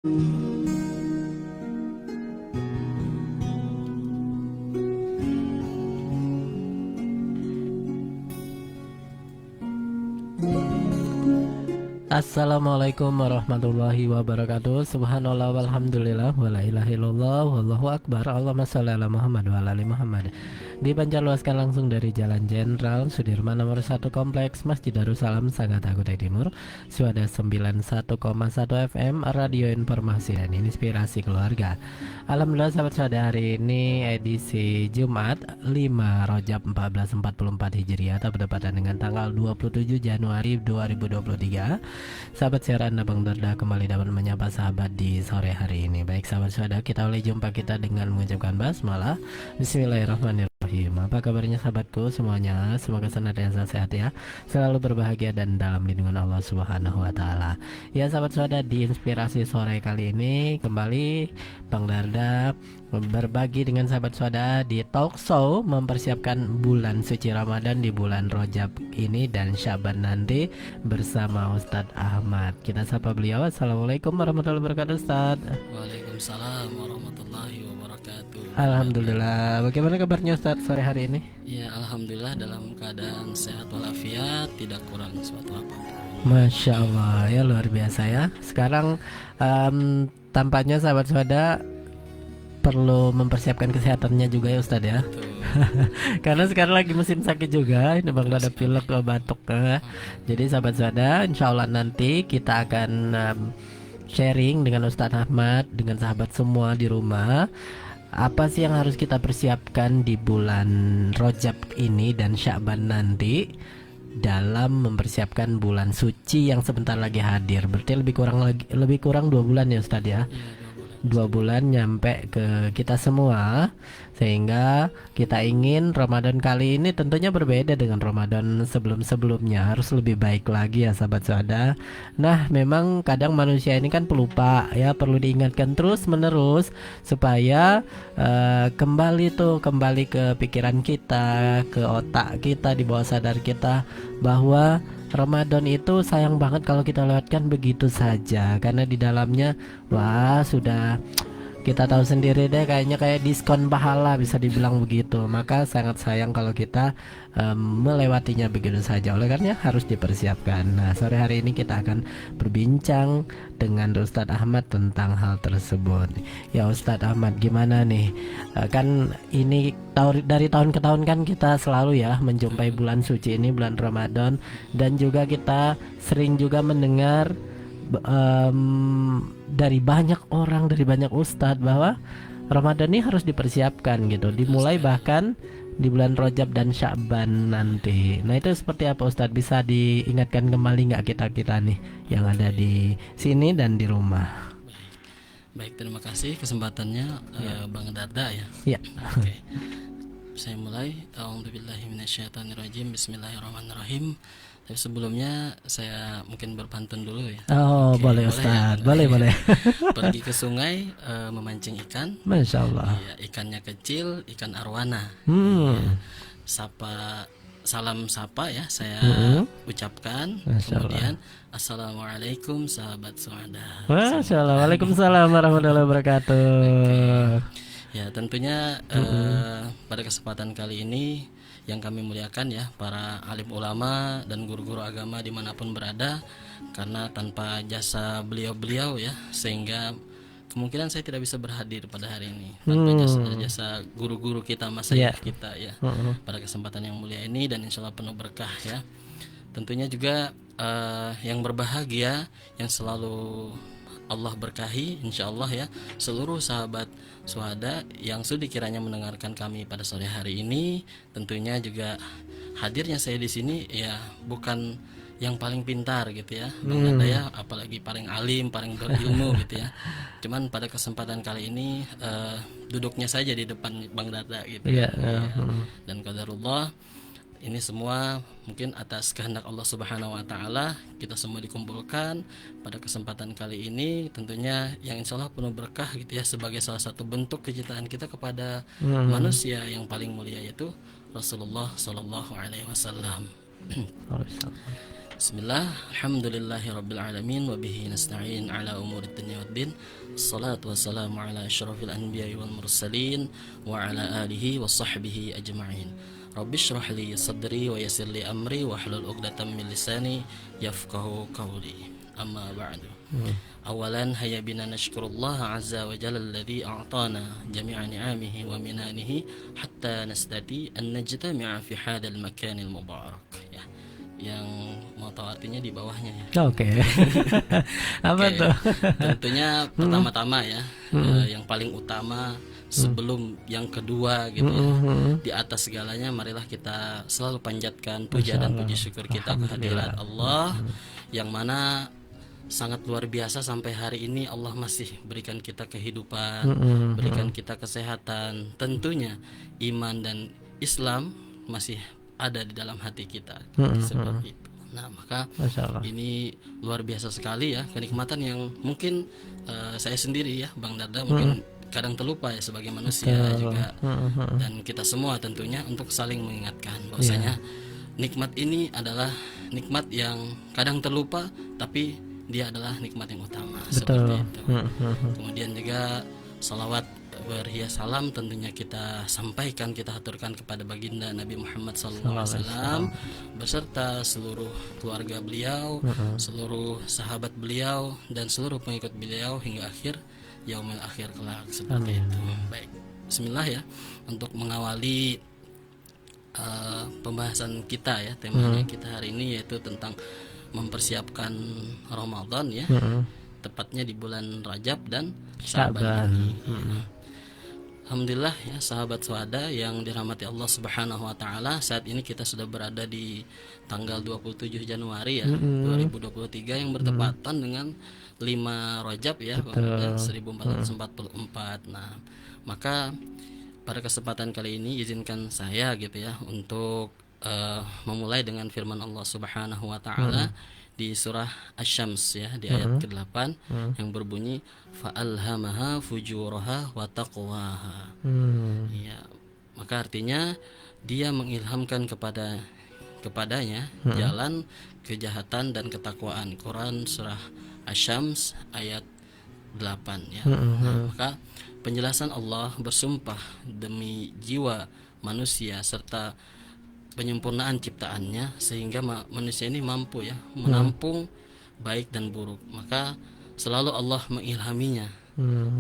Assalamualaikum warahmatullahi wabarakatuh. Subhanallah walhamdulillah wala ilaha illallah wallahu akbar. Allahumma shalli ala Muhammad wa ala ali Muhammad. Dipancarluaskan langsung dari Jalan Jenderal Sudirman nomor 1 Kompleks Masjid Darussalam Sangatta Kutai Timur. Suara 91,1 FM Radio Informasi dan Inspirasi Keluarga. Alhamdulillah sahabat saudara, hari ini edisi Jumat 5 Rajab 1444 Hijriah atau bertepatan dengan tanggal 27 Januari 2023. Sahabat siaran Anda Bang Darda kembali dapat menyapa sahabat di sore hari ini. Baik sahabat saudara, kita mulai jumpa kita dengan mengucapkan basmalah. Bismillahirrahmanirrahim. Apa kabarnya sahabatku semuanya? Semoga senantiasa sehat ya, selalu berbahagia dan dalam lindungan Allah Subhanahu wa taala. Ya sahabat saudara, di inspirasi sore kali ini kembali Bang Darda berbagi dengan sahabat saudara di talk show mempersiapkan bulan suci Ramadan di bulan Rajab ini dan Syaban nanti bersama Ustadz Ahmad. Kita sapa beliau. Assalamualaikum warahmatullahi wabarakatuh Ustadz. Waalaikumsalam warahmatullahi wabarakatuh. Alhamdulillah. Bagaimana kabarnya Ustadz sore hari ini? Ya, alhamdulillah dalam keadaan sehat walafiat, tidak kurang suatu apa. Masya Allah, ya luar biasa ya. Sekarang tampaknya sahabat sahabat perlu mempersiapkan kesehatannya juga ya Ustadz ya. Karena sekarang lagi musim sakit juga, ini bakal ada pilek atau batuk Jadi sahabat sahabat, insya Allah nanti kita akan sharing dengan Ustadz Ahmad, dengan sahabat semua di rumah, apa sih yang harus kita persiapkan di bulan Rajab ini dan Syaban nanti dalam mempersiapkan bulan suci yang sebentar lagi hadir. Berarti lebih kurang 2 bulan ya Ustadz ya. 2 bulan nyampe ke kita semua, sehingga kita ingin Ramadan kali ini tentunya berbeda dengan Ramadan sebelum-sebelumnya, harus lebih baik lagi ya sahabat sahabat. Nah memang kadang manusia ini kan pelupa ya, perlu diingatkan terus menerus supaya kembali ke pikiran kita, ke otak kita, di bawah sadar kita, bahwa Ramadan itu sayang banget kalau kita lewatkan begitu saja, karena di dalamnya sudah kita tahu sendiri deh, kayaknya kayak diskon pahala bisa dibilang begitu. Maka sangat sayang kalau kita melewatinya begitu saja. Oleh karena harus dipersiapkan. Nah sore hari ini kita akan berbincang dengan Ustadz Ahmad tentang hal tersebut. Ya Ustadz Ahmad, gimana nih? Kan ini dari tahun ke tahun kan kita selalu ya menjumpai bulan suci ini, bulan Ramadan, dan juga kita sering juga mendengar dari banyak orang, dari banyak ustadz, bahwa Ramadan ini harus dipersiapkan gitu, dimulai bahkan di bulan Rajab dan Syaban nanti. Nah itu seperti apa Ustadz? Bisa diingatkan kembali nggak kita nih yang ada di sini dan di rumah? Baik, terima kasih kesempatannya Bang Darda ya. Ya. Oke. Saya mulai. A'udzubillahi minasyaitonirrajim. Bismillahirrahmanirrahim. Tapi sebelumnya saya mungkin berpantun dulu ya. Oh, boleh Ustaz, boleh. Pergi ke sungai memancing ikan. Masya Allah. Ya, ikannya kecil, ikan arwana. Ya, salam sapa ya saya ucapkan. Kemudian assalamualaikum sahabat suada. Masya Allah. Waalaikumsalam warahmatullahi wabarakatuh. Ya tentunya pada kesempatan kali ini yang kami muliakan ya para alim ulama dan guru-guru agama dimanapun berada, karena tanpa jasa beliau-beliau ya, sehingga kemungkinan saya tidak bisa berhadir pada hari ini tanpa jasa guru-guru kita, masyayikh kita ya pada kesempatan yang mulia ini, dan insya Allah penuh berkah ya. Tentunya juga yang berbahagia yang selalu Allah berkahi insya Allah ya, seluruh sahabat suhada yang sudi kiranya mendengarkan kami pada sore hari ini. Tentunya juga hadirnya saya di sini ya bukan yang paling pintar gitu ya, Bang Nanda ya, apalagi paling alim, paling berilmu gitu ya. Cuman pada kesempatan kali ini duduknya saja di depan Bang Darda gitu ya. Dan qadarullah, ini semua mungkin atas kehendak Allah Subhanahu wa taala kita semua dikumpulkan pada kesempatan kali ini, tentunya yang insya Allah penuh berkah gitu ya, sebagai salah satu bentuk kecintaan kita kepada manusia yang paling mulia, yaitu Rasulullah Sallallahu Alaihi Wasallam. Bismillah, alhamdulillahi rabbil alamin, wa bihi nasta'in ala umuri dunya waddin. Assalatu wassalamu ala asyrafil anbiya'i wal mursalin wa ala alihi wa sahbihi ajma'in. Rabbi shrah li sadri wa yassir li amri wa hlul 'uqdatam min lisani yafqahu qawli. Amma ba'du. Awalan hayya bina nashkurullaha azza wa jalla alladhi a'tana jami'a ni'amihi wa minanihi hatta nastati an najtami'a fi hadzal makanil mubarak. Ya. Yang mau tahu artinya di bawahnya ya. Oke. Apa Oke, tuh? tentunya pertama-tama ya, yang paling utama sebelum yang kedua gitu ya. Di atas segalanya marilah kita selalu panjatkan puja dan puji syukur kita kehadirat Allah yang mana sangat luar biasa sampai hari ini Allah masih berikan kita kehidupan, berikan kita kesehatan. Tentunya iman dan Islam masih ada di dalam hati kita seperti itu. Nah, maka Masya Allah. ini luar biasa sekali ya, kenikmatan yang mungkin saya sendiri ya Bang Darda mungkin kadang terlupa ya sebagai manusia juga, dan kita semua tentunya untuk saling mengingatkan bahwasanya nikmat ini adalah nikmat yang kadang terlupa, tapi dia adalah nikmat yang utama. Seperti itu. Kemudian juga salawat berhias salam tentunya kita sampaikan, kita haturkan kepada baginda Nabi Muhammad SAW beserta seluruh keluarga beliau, seluruh sahabat beliau, dan seluruh pengikut beliau hingga akhir yaumil akhir kelak. Seperti itu. Baik, bismillah ya, untuk mengawali pembahasan kita ya, temanya kita hari ini yaitu tentang mempersiapkan Ramadan ya, tepatnya di bulan Rajab dan Syaban ini. Alhamdulillah ya sahabat Suhada yang dirahmati Allah Subhanahu wa taala, saat ini kita sudah berada di tanggal 27 Januari ya 2023 yang bertepatan dengan 5 Rajab ya 1444. Nah, maka pada kesempatan kali ini izinkan saya gitu ya untuk memulai dengan firman Allah Subhanahu wa taala di surah Asy-Syams ya di ayat ke-8 yang berbunyi fa'alhamaha fujuraha wa taqwaha. Ya, maka artinya dia mengilhamkan kepadanya jalan kejahatan dan ketakwaan. Quran surah Asy-Syams ayat 8 ya. Nah, maka penjelasan Allah bersumpah demi jiwa manusia serta penyempurnaan ciptaannya sehingga manusia ini mampu ya menampung baik dan buruk, maka selalu Allah mengilhaminya.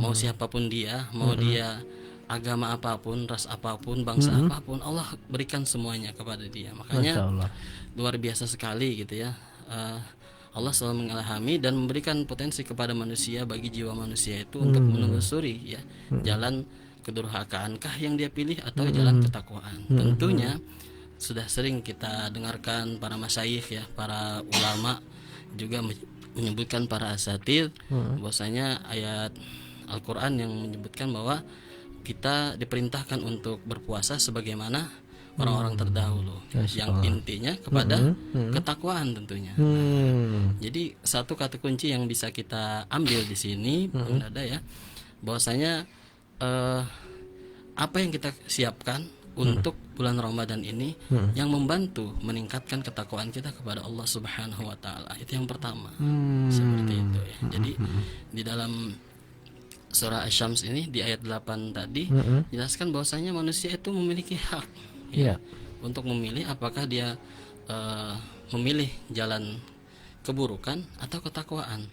Mau siapapun dia, mau dia agama apapun, ras apapun, bangsa apapun, Allah berikan semuanya kepada dia. Makanya luar biasa sekali gitu ya, Allah selalu mengilhami dan memberikan potensi kepada manusia, bagi jiwa manusia itu untuk menelusuri ya jalan kedurhakaankah yang dia pilih atau jalan ketakwaan. Tentunya sudah sering kita dengarkan para masyayikh ya, para ulama juga menyebutkan, para asatidz bahwasanya ayat Al-Qur'an yang menyebutkan bahwa kita diperintahkan untuk berpuasa sebagaimana orang-orang terdahulu, yang intinya kepada ketakwaan tentunya. Jadi satu kata kunci yang bisa kita ambil di sini Bang Dada ya, bahwasanya apa yang kita siapkan untuk bulan Ramadan ini yang membantu meningkatkan ketakwaan kita kepada Allah Subhanahu wa taala. Itu yang pertama. Seperti itu ya. Jadi di dalam surah Asy-Syams ini di ayat 8 tadi jelaskan bahwasanya manusia itu memiliki hak ya, untuk memilih apakah dia memilih jalan keburukan atau ketakwaan.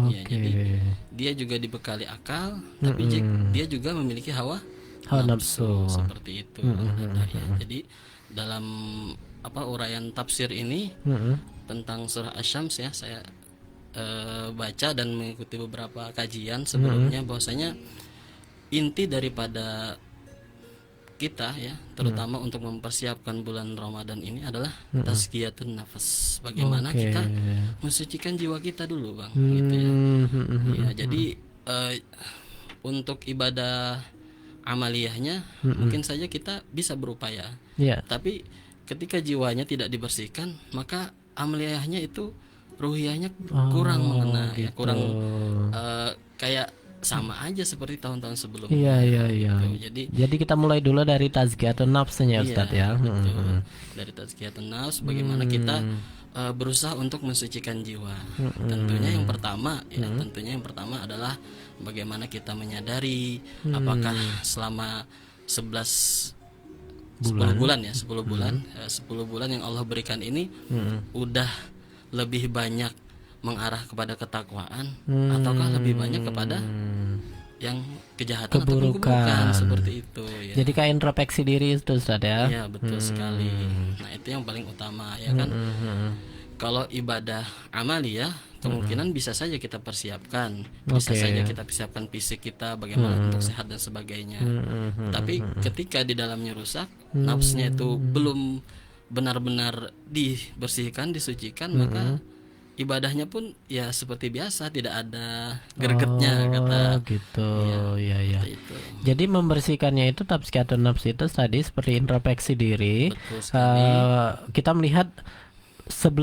Ya, jadi dia juga dibekali akal, tapi dia juga memiliki hawa nafsu seperti itu. Ya. Jadi dalam uraian tafsir ini tentang surah Asy-Syams ya, saya baca dan mengikuti beberapa kajian sebelumnya bahwasanya inti daripada kita ya, terutama untuk mempersiapkan bulan Ramadan ini adalah tazkiyatun nafas. Bagaimana kita mensucikan jiwa kita dulu Bang, gitu ya. Ya, jadi untuk ibadah amaliyahnya mungkin saja kita bisa berupaya, tapi ketika jiwanya tidak dibersihkan maka amaliyahnya itu ruhiyahnya kurang mengena ya, kurang kayak sama aja seperti tahun-tahun sebelumnya. Jadi kita mulai dulu dari tazkiyatun nafsnya Ustaz ya. Betul. Dari tazkiyatun nafs, bagaimana kita berusaha untuk mensucikan jiwa. Tentunya yang pertama ya, tentunya yang pertama adalah bagaimana kita menyadari apakah selama 10 bulan ya, 10 bulan 10 bulan yang Allah berikan ini udah lebih banyak mengarah kepada ketakwaan ataukah lebih banyak kepada yang kejahatan ataupun keburukan seperti itu ya. Jadi kayak introspeksi diri itu Ustaz ya. Iya, betul sekali. Nah, itu yang paling utama ya kan. Kalau ibadah amali ya, kemungkinan bisa saja kita persiapkan, bisa saja kita persiapkan fisik kita bagaimana untuk sehat dan sebagainya. Tapi ketika di dalamnya rusak, nafsunya itu belum benar-benar dibersihkan, disucikan, maka ibadahnya pun ya seperti biasa, tidak ada gregetnya kata gitu. Ya. itu. Jadi membersihkannya itu tazkiyatun nafs itu tadi seperti introspeksi diri. Betul sekali. Kita melihat 10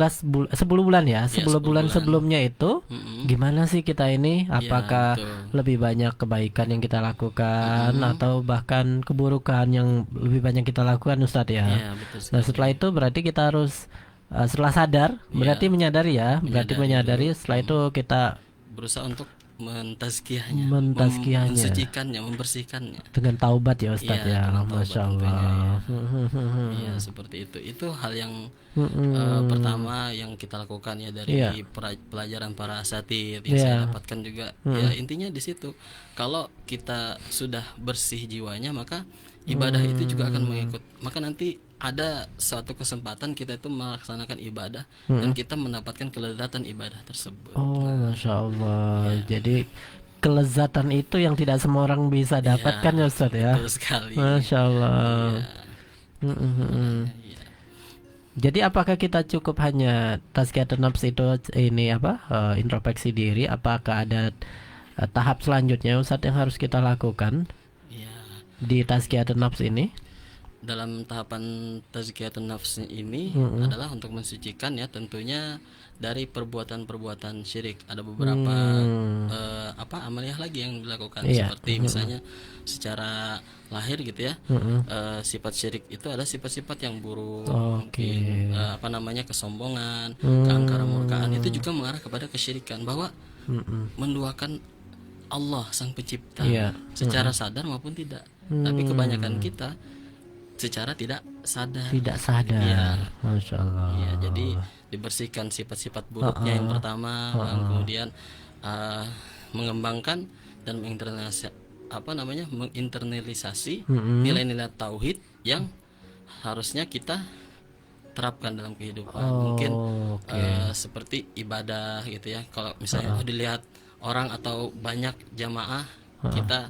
bulan ya, 10 bulan sebelumnya itu gimana sih kita ini, apakah lebih banyak kebaikan yang kita lakukan atau bahkan keburukan yang lebih banyak kita lakukan Ustadz ya. Nah setelah itu berarti kita harus setelah sadar berarti menyadari ya, berarti menyadari setelah itu kita berusaha untuk mentazkiyahnya, mensucikannya, membersihkannya dengan taubat ya Ustadz ya. Masya Allah. Iya seperti itu. Itu hal yang pertama yang kita lakukan ya dari pelajaran para asatidz yang saya dapatkan juga. Ya intinya di situ. Kalau kita sudah bersih jiwanya maka ibadah itu juga akan mengikut. Maka nanti ada suatu kesempatan kita itu melaksanakan ibadah dan kita mendapatkan kelezatan ibadah tersebut. Masya Allah. Jadi kelezatan itu yang tidak semua orang bisa dapatkan ya Ustaz ya. Betul sekali. Masya Allah. Jadi apakah kita cukup hanya tazkiyatun nafs itu ini introspeksi diri? Apakah ada tahap selanjutnya Ustaz yang harus kita lakukan di tazkiyatun nafs ini? Dalam tahapan tazkiyatun nafs ini adalah untuk mensucikan ya, tentunya dari perbuatan-perbuatan syirik. Ada beberapa amaliyah lagi yang dilakukan seperti misalnya secara lahir gitu ya. Sifat syirik itu adalah sifat-sifat yang buruk, mungkin kesombongan, keangkaran murkaan, itu juga mengarah kepada kesyirikan, bahwa menduakan Allah sang pencipta secara sadar maupun tidak. Tapi kebanyakan kita secara tidak sadar. Masya Allah. Ya, jadi dibersihkan sifat-sifat buruknya yang pertama, kemudian mengembangkan dan menginternalisasi nilai-nilai tauhid yang harusnya kita terapkan dalam kehidupan. Mungkin seperti ibadah gitu ya. Kalau misalnya dilihat orang atau banyak jamaah, kita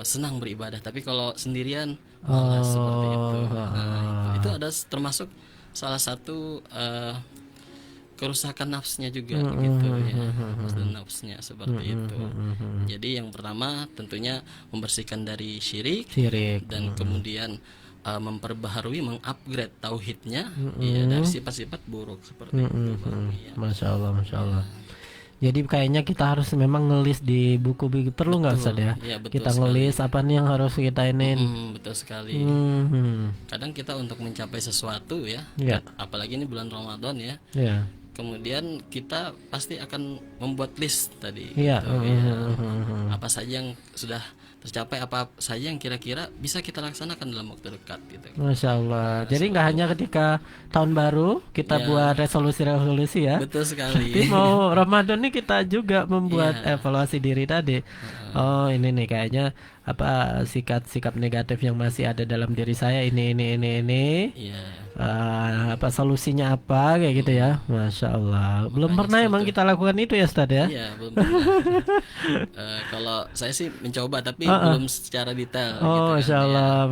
senang beribadah, tapi kalau sendirian seperti itu. Itu ada termasuk salah satu kerusakan nafsnya juga gitu ya. Nafsnya seperti itu. Jadi yang pertama tentunya membersihkan dari syirik. Dan kemudian memperbaharui, mengupgrade tauhidnya dari sifat-sifat buruk seperti itu. Masya Allah. Jadi kayaknya kita harus memang ngelis di buku perlu nggak Ustaz ya? Kita ngelis apa nih yang harus kita ini. Betul sekali. Kadang kita untuk mencapai sesuatu ya, apalagi ini bulan Ramadan ya. Kemudian kita pasti akan membuat list tadi. Apa saja yang sudah tercapai, apa saja yang kira-kira bisa kita laksanakan dalam waktu dekat gitu. Masya Allah. Jadi nggak hanya ketika tahun baru kita buat resolusi ya. Betul sekali. Tapi mau Ramadan nih kita juga membuat evaluasi diri tadi. Ini nih kayaknya sikap negatif yang masih ada dalam diri saya ini. Solusinya apa kayak gitu ya. Masya Allah. Belum pernah emang kita lakukan itu ya Ustaz ya? Iya, belum pernah. Kalau saya sih mencoba tapi belum secara detail. Masya Allah.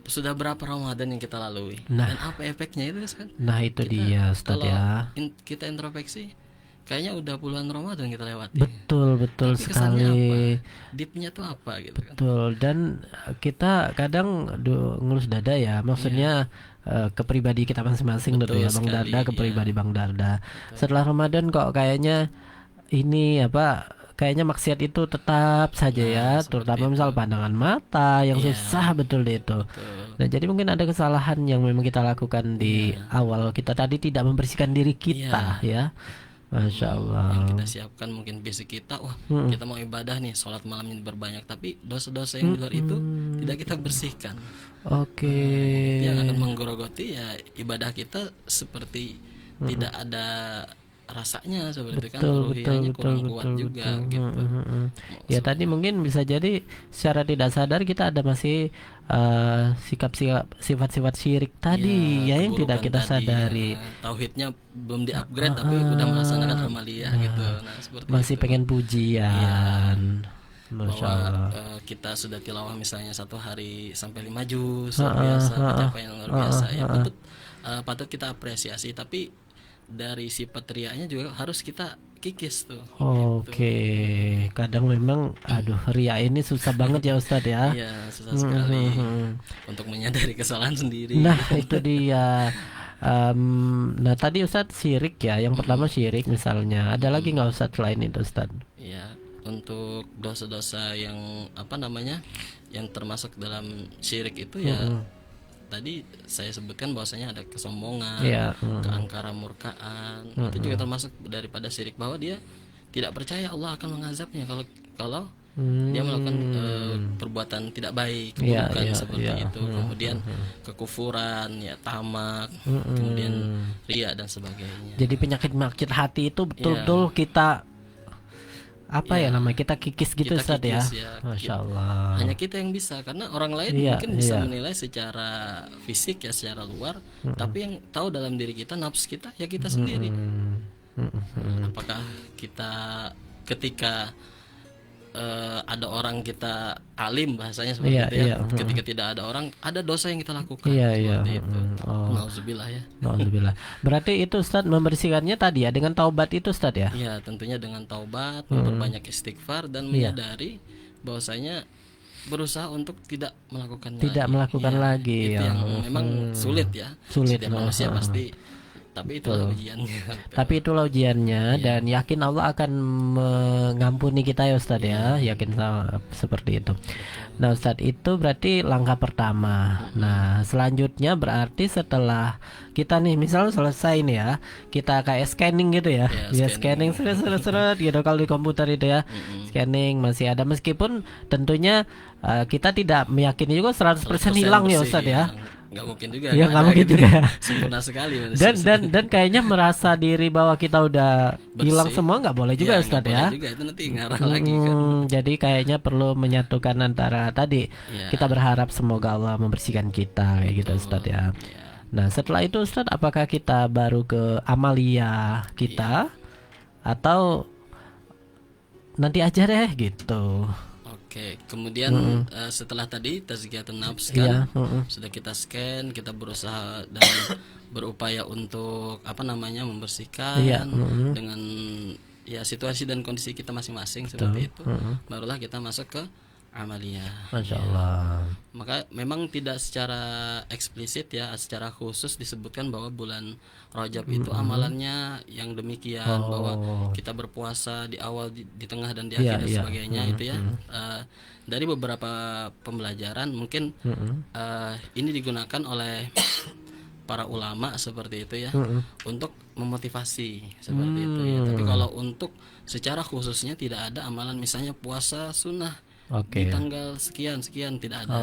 Sudah berapa Ramadan yang kita lalui dan apa efeknya itu kan? Nah itu dia Ustaz ya. Kita introspeksi, kayaknya udah puluhan Ramadan kita lewati. Betul sekali. Deepnya tuh apa gitu kan? Betul. Dan kita kadang ngurus dada ya, maksudnya ke pribadi kita masing-masing gitu ya, Bang Darda ke pribadi Bang Darda. Setelah Ramadan kok kayaknya ini kayaknya maksiat itu tetap saja ya, terutama misal pandangan mata yang Iya, susah betul deh itu. betul. Nah, jadi mungkin ada kesalahan yang memang kita lakukan di awal, kita tadi tidak membersihkan diri kita ya. Masya Yang kita Allah. siapkan mungkin basic kita, wah Mm-mm. kita mau ibadah nih, sholat malamnya berbanyak, tapi dosa-dosa yang di luar itu tidak kita bersihkan. Oke. Itu yang akan menggerogoti ya ibadah kita, seperti tidak ada rasanya seperti itu kan, Betul, betul, ruhiyahnya betul, kurang kuat betul, juga betul. gitu. Mm. Ya tadi mungkin bisa jadi secara tidak sadar kita ada masih sikap-sikap, sifat-sifat syirik tadi ya yang tidak Keburukan kita tadi, sadari. tauhidnya belum di-upgrade tapi udah melaksanakan amaliyah gitu. Nah, seperti Masih itu. pengen pujian. Masya Bahwa Allah. kita sudah tilawah misalnya satu hari sampai 5 juz, luar biasa, pencapaian yang luar biasa ya, patut kita apresiasi, tapi dari sifat riaknya juga harus kita kikis tuh. Oke, kadang memang aduh ria ini susah banget ya Ustadz ya. Iya, susah sekali untuk menyadari kesalahan sendiri. Nah itu dia. Nah tadi Ustadz syirik ya. Yang pertama syirik misalnya. Ada lagi nggak Ustadz selain itu Ustadz? Ya, untuk dosa-dosa yang apa namanya, yang termasuk dalam syirik itu ya tadi saya sebutkan bahwasanya ada kesombongan, Iya. keangkara murkaan, itu juga termasuk daripada syirik, bahwa dia tidak percaya Allah akan mengazabnya kalau kalau dia melakukan perbuatan tidak baik, Iya, keburukan iya, seperti iya. itu. Kemudian kekufuran, ya tamak, kemudian ria dan sebagainya. Jadi penyakit-penyakit hati itu betul-betul kita apa ya namanya, kita kikis gitu Kita Ustadz ya. kikis ya. Masya Allah. Hanya kita yang bisa, karena orang lain Iya, mungkin bisa iya. menilai secara fisik ya, secara luar, tapi yang tahu dalam diri kita, nafsu kita ya kita sendiri. Apakah kita ketika ada orang kita alim, bahasanya seperti Iya, itu ya, iya. ketika tidak ada orang, ada dosa yang kita lakukan Iya, iya. seperti itu. Oh. Nauzubillah ya. Alhamdulillah. Berarti itu Ustadz membersihkannya tadi ya dengan taubat itu Ustadz ya. Ya, tentunya dengan taubat, memperbanyak istighfar, dan menyadari bahwasanya berusaha untuk tidak melakukan melakukan lagi itu ya. yang memang sulit ya. Sulit, Setiap manusia pasti, tapi itulah ujiannya. Tapi itulah ujiannya dan yakin Allah akan mengampuni kita ya Ustadz ya. Yakin sama seperti itu. Nah Ustadz, itu berarti langkah pertama. Nah selanjutnya berarti setelah kita nih misalnya selesai nih ya, kita kayak scanning gitu ya. Ya scanning seret gitu kalau di komputer itu ya. Scanning masih ada, meskipun tentunya kita tidak meyakini juga 100% hilang ya Ustadz ya. Nggak mungkin juga. Ya nggak mungkin juga. Sempurna sekali manusia. Dan kayaknya merasa diri bahwa kita udah hilang semua nggak boleh juga Ya, Ustadz nggak ya. boleh juga, itu nanti ngarah lagi kan. Jadi kayaknya perlu menyatukan antara tadi kita berharap semoga Allah membersihkan kita kayak gitu Ustadz ya. Nah setelah itu Ustadz, apakah kita baru ke amalia kita atau nanti aja deh gitu? Oke, kemudian setelah tadi tazkiyatun nafs kan, sudah kita scan, kita berusaha dan berupaya untuk apa namanya membersihkan dengan ya situasi dan kondisi kita masing-masing seperti itu. Barulah kita masuk ke amaliyah. Masya Allah. Maka memang tidak secara eksplisit ya, secara khusus disebutkan bahwa bulan Rajab itu amalannya yang demikian, bahwa kita berpuasa di awal, di tengah dan di akhir dan sebagainya itu ya. Dari beberapa pembelajaran mungkin ini digunakan oleh para ulama seperti itu ya, untuk memotivasi seperti itu ya. Tapi kalau untuk secara khususnya tidak ada amalan misalnya puasa sunnah di tanggal sekian tidak ada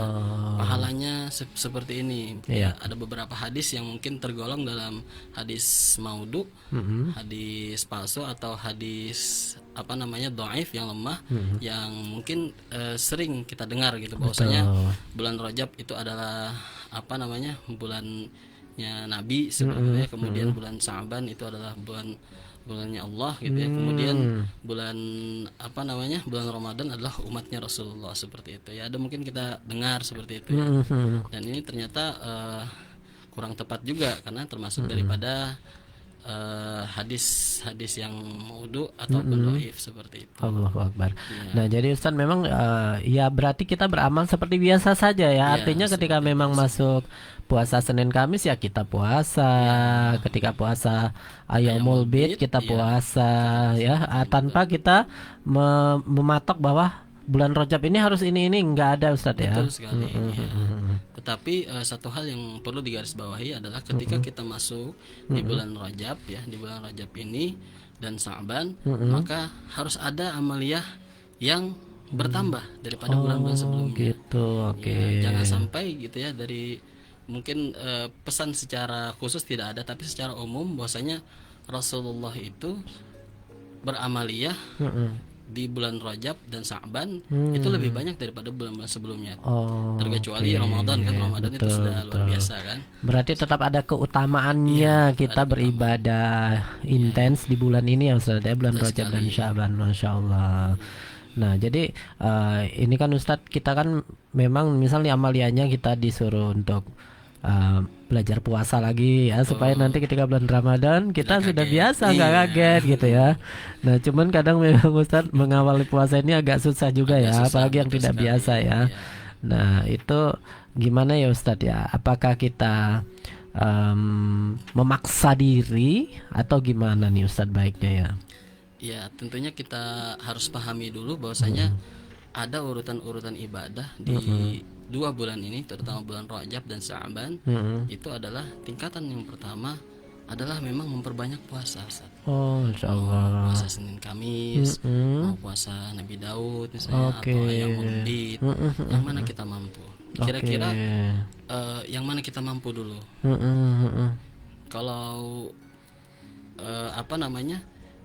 pahalanya seperti ini ya. Ada beberapa hadis yang mungkin tergolong dalam hadis maudhu, hadis palsu atau hadis apa namanya dhaif, yang lemah, yang mungkin sering kita dengar gitu, bahwasanya bulan Rajab itu adalah apa namanya bulannya Nabi sebenarnya, kemudian bulan Sa'ban itu adalah bulannya Allah gitu ya, kemudian bulan apa namanya bulan Ramadan adalah umatnya Rasulullah seperti itu ya. Ada mungkin kita dengar seperti itu ya. Dan ini ternyata kurang tepat juga, karena termasuk daripada hadis-hadis yang maudhu ataupun dhaif seperti itu. Allahu Akbar. Iya. Nah, jadi Ustaz memang ya berarti kita beramal seperti biasa saja ya. Iya, Artinya ketika seperti memang biasa. masuk puasa Senin Kamis ya kita puasa. Ketika puasa Ayyamul Bid kita iya. puasa ya. Tanpa kita mematok bahwa bulan Rajab ini harus ini nggak ada Ustaz ya. Betul sekali. Ya. Tetapi satu hal yang perlu digarisbawahi adalah ketika kita masuk di bulan Rajab ya, di bulan Rajab ini dan Sa'ban, maka harus ada amaliyah yang bertambah daripada bulan-bulan sebelumnya. Gitu. Oke. Ya, jangan sampai gitu ya, dari mungkin pesan secara khusus tidak ada, tapi secara umum bahwasanya Rasulullah itu beramaliyah di bulan Rajab dan Sa'ban itu lebih banyak daripada bulan-bulan sebelumnya. Terkecuali Ramadan kan, Ramadan itu sudah luar biasa kan. Berarti tetap ada keutamaannya kita beribadah intens di bulan ini ya Ustaz ya, bulan Rajab dan Sya'ban, Masya Allah. Nah, jadi ini kan Ustadz, kita kan memang misalnya amaliyahnya kita disuruh untuk belajar puasa lagi ya, supaya nanti ketika bulan Ramadan kita sudah biasa, nggak kaget gitu ya. Nah, cuman kadang memang Ustadz mengawali puasa ini agak susah juga ya, apalagi yang tidak biasa ya. Nah, itu gimana ya Ustadz ya? Apakah kita memaksa diri atau gimana nih Ustadz baiknya ya? Ya, tentunya kita harus pahami dulu bahwasanya ada urutan-urutan ibadah di 2 bulan ini, terutama bulan Rajab dan Sa'ban. Itu adalah tingkatan yang pertama adalah memang memperbanyak puasa, Ustaz. Insya Allah. Puasa Senin Kamis, mau puasa Nabi Daud misalnya, atau Ayyamul Bid, yang mana kita mampu. Kira-kira yang mana kita mampu dulu. Kalau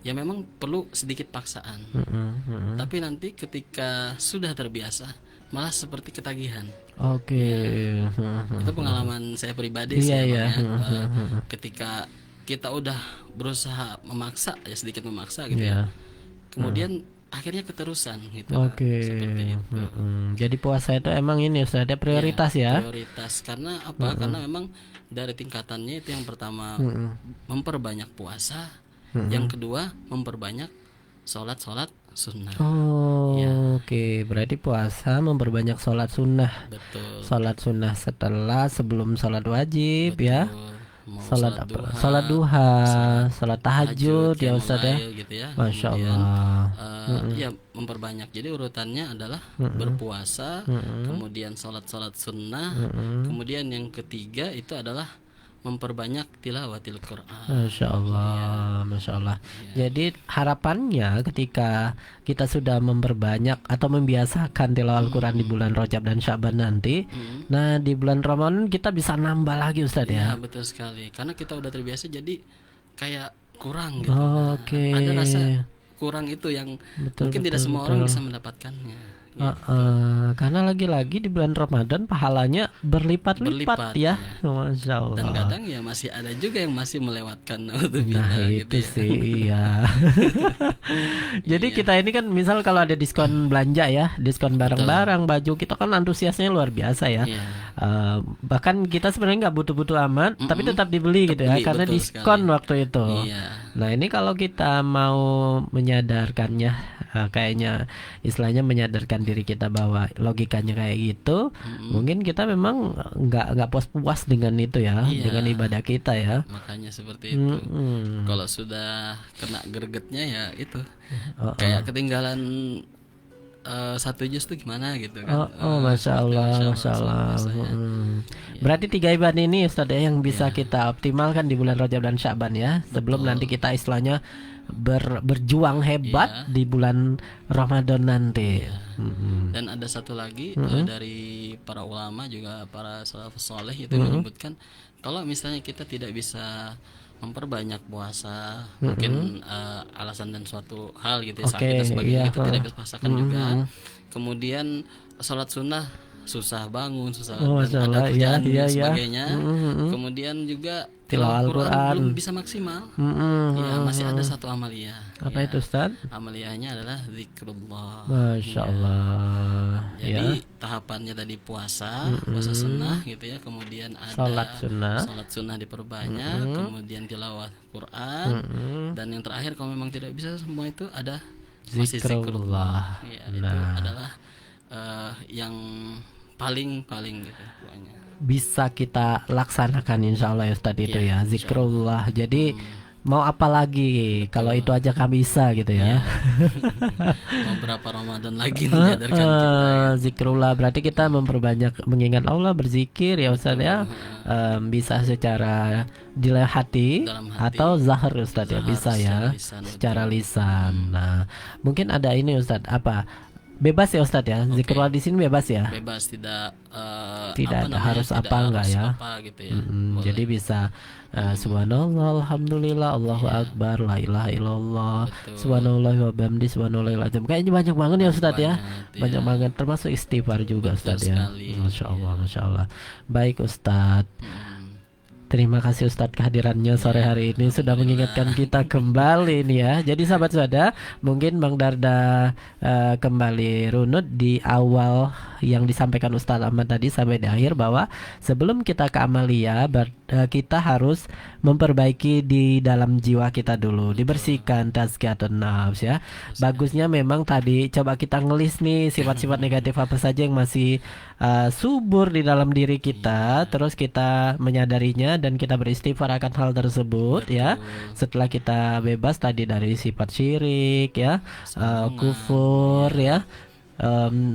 ya memang perlu sedikit paksaan. Tapi nanti ketika sudah terbiasa malah seperti ketagihan. Itu pengalaman saya pribadi sih ya. Ketika kita udah berusaha memaksa ya, sedikit memaksa gitu ya. Kemudian akhirnya keterusan gitu. Seperti itu. Jadi puasa itu emang ini Ustaz, ada prioritas ya. Prioritas karena apa? Karena memang dari tingkatannya itu yang pertama memperbanyak puasa, yang kedua memperbanyak sholat sunnah. Berarti puasa memperbanyak sholat sunnah. Betul. Sholat sunnah sebelum sholat wajib. Betul. Ya. Sholat duha, sholat tahajud ya Ustaz ya. Gitu ya. Masya Kemudian, Allah. Ya memperbanyak. Jadi urutannya adalah berpuasa, kemudian sholat sunnah, kemudian yang ketiga itu adalah memperbanyak tilawatil Quran. Masya Allah, Masya Allah. Jadi harapannya ketika kita sudah memperbanyak atau membiasakan tilawah Al-Quran di bulan Rajab dan Sya'ban nanti, nah di bulan Ramadan kita bisa nambah lagi Ustaz ya. Betul sekali. Karena kita udah terbiasa, jadi kayak kurang gitu. Ada rasa kurang itu yang mungkin tidak semua orang bisa mendapatkannya. Karena lagi-lagi di bulan Ramadan pahalanya berlipat-lipat ya. Masya Allah. Dan kadang ya masih ada juga yang masih melewatkan. Nah itu sih iya. Jadi kita ini kan misal kalau ada diskon belanja ya, diskon barang-barang, baju, kita kan antusiasnya luar biasa ya. Bahkan kita sebenarnya nggak butuh-butuh amat, tapi tetap dibeli gitu ya, karena diskon waktu itu. Nah ini kalau kita mau menyadarkannya, kayaknya istilahnya menyadarkan diri kita bahwa logikanya kayak gitu, mungkin kita memang nggak puas-puas dengan itu ya, dengan ibadah kita ya. Makanya seperti itu. Kalau sudah kena gregetnya ya itu kayak ketinggalan 1 juz tuh gimana gitu kan. Masya Allah, Masya Allah. Berarti 3 ibadah ini Ustaz ya yang bisa kita optimalkan di bulan Rajab dan Sya'ban ya, sebelum nanti kita istilahnya berjuang hebat di bulan Ramadan nanti. Dan ada satu lagi dari para ulama juga para salafus saleh itu menyebutkan kalau misalnya kita tidak bisa memperbanyak puasa, mungkin alasan dan suatu hal gitu ya, sakit dan sebagainya, kita tidak bisa puasakan juga. Kemudian sholat sunnah susah bangun, susah Oh, dan Masya ada Allah, ya, kerjaan ya, dan ya. sebagainya. Mm-mm. Kemudian juga Tilawah tilawah Quran Al-Quran. belum bisa maksimal. Ya, masih ada satu amalia. Apa Ya, itu Ustaz? amaliyahnya adalah zikrullah. Masya Ya. Allah. Jadi Ya. tahapannya tadi puasa sunnah gitu ya, kemudian ada Salat sunnah. salat sunnah diperbanyak, kemudian tilawah Quran, dan yang terakhir kalau memang tidak bisa semua itu ada masih zikrullah. Zikrullah. Ya, itu Nah. adalah yang paling gitu pokoknya. Bisa kita laksanakan insya Allah ya Ustadz itu Iya, ya, zikrullah. Jadi mau apa lagi kalau itu aja kami bisa gitu ya. Mau berapa Ramadan lagi menyadarkan kita ya. Zikrullah berarti kita memperbanyak mengingat Allah, berzikir ya Ustadz ya. Bisa secara di hati Dalam hati. atau zahar Ustadz ya, Zahar, bisa secara ya, lisan, secara lisan. Nah mungkin ada ini Ustadz, apa bebas ya Ustadz ya, zikrullah di sini bebas ya. Bebas, tidak Tidak apa ada namanya, harus tidak apa enggak harus ya. apa gitu ya. Boleh. Jadi bisa subhanallah, alhamdulillah, Allahu akbar, la ilaha illallah, Betul. subhanallah wa bihamdi, subhanallahil azim. Kayaknya banyak banget ya Ustadz ya. Banget, Banyak banget, termasuk istighfar juga Betul Ustadz ya. sekali, Masya Allah, Masya Allah. Baik Ustadz, terima kasih Ustadz kehadirannya sore hari ini sudah mengingatkan kita kembali nih ya. Jadi sahabat Suhada, mungkin Bang Darda kembali runut di awal yang disampaikan Ustadz Ahmad tadi sampai di akhir, bahwa sebelum kita ke amalia kita harus memperbaiki di dalam jiwa kita dulu, dibersihkan, tazkiyatun nafs ya. Bagusnya memang tadi coba kita ngelis nih sifat-sifat negatif apa saja yang masih subur di dalam diri kita, terus kita menyadarinya dan kita beristighfar akan hal tersebut ya. Setelah kita bebas tadi dari sifat syirik ya, kufur ya.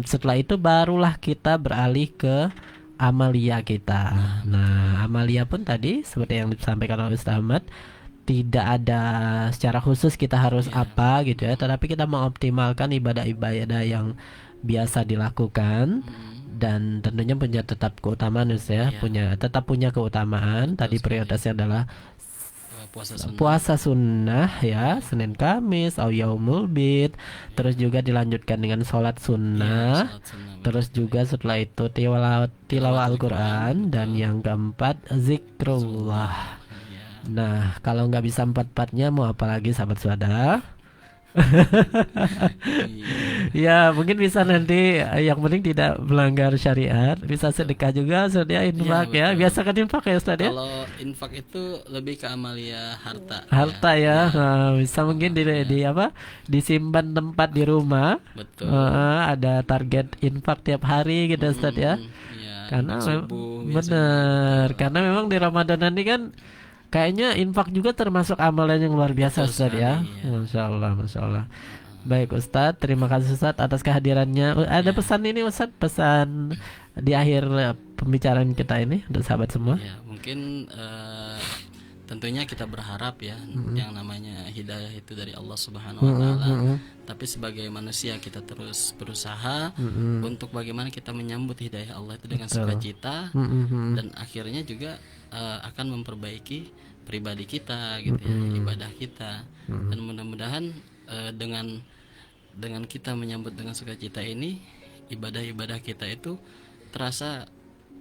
Setelah itu barulah kita beralih ke amalia kita. Nah, amalia pun tadi seperti yang disampaikan oleh Ustaz Ahmad, tidak ada secara khusus kita harus apa gitu ya, tetapi kita mengoptimalkan ibadah-ibadah yang biasa dilakukan. Dan tentunya punya tetap keutamaan ya, tetap punya keutamaan. Tadi prioritasnya adalah puasa sunnah ya, Senin Kamis atau Yaumul Bid. Terus juga dilanjutkan dengan sholat sunnah. Terus juga setelah itu tilawah Al-Quran. Dan yang keempat zikrullah. Nah kalau nggak bisa empat-empatnya mau apa lagi sahabat Suhada? Ya mungkin bisa nanti yang penting tidak melanggar syariat, bisa sedekah juga, sedia infak ya. Biasakan infak ya Ustaz ya. Kalau infak itu lebih ke amalia harta ya. Nah, bisa mungkin di apa, disimpan tempat di rumah. Betul. Ada target infak tiap hari gitu Ustaz ya. Karena benar, karena memang di Ramadan ini kan kayaknya infak juga termasuk amalan yang luar biasa Ustaz ya. Masya Allah, Masya Allah. Baik Ustadz, terima kasih Ustadz atas kehadirannya. Ada pesan ini Ustadz, pesan di akhir pembicaraan kita ini untuk sahabat semua. Ya, mungkin tentunya kita berharap ya, yang namanya hidayah itu dari Allah Subhanahu wa taala. Tapi sebagai manusia kita terus berusaha untuk bagaimana kita menyambut hidayah Allah itu dengan sukacita, dan akhirnya juga akan memperbaiki pribadi kita gitu ya, ibadah kita. Dan mudah-mudahan dengan kita menyambut dengan sukacita ini, ibadah-ibadah kita itu terasa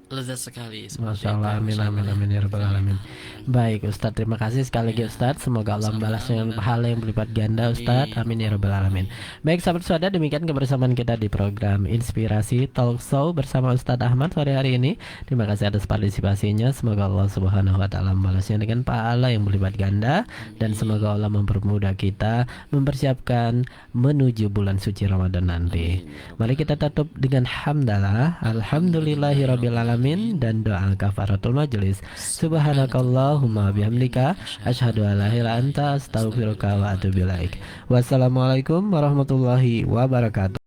lezat sekali. Masya Allah, amin amin amin ya rabbal alamin. Baik Ustadz, terima kasih sekali lagi Ustadz. Semoga Allah membalasnya dengan pahala yang berlipat ganda Ustadz. Amin ya rabbal alamin. Baik sahabat Suhada, demikian kebersamaan kita di program Inspirasi Talk Show bersama Ustadz Ahmad sore hari ini. Terima kasih atas partisipasinya. Semoga Allah Subhanahu wa taala membalasnya dengan pahala yang berlipat ganda, dan semoga Allah mempermudah kita mempersiapkan menuju bulan suci Ramadan nanti. Mari kita tutup dengan hamdalah, alhamdulillahirabbil alamin, dan doa kafaratul majelis. Subhanakallahumma bihamdika asyhadu an la ilaha illa anta astaghfiruka wa atubu ilaik. Wassalamualaikum warahmatullahi wabarakatuh.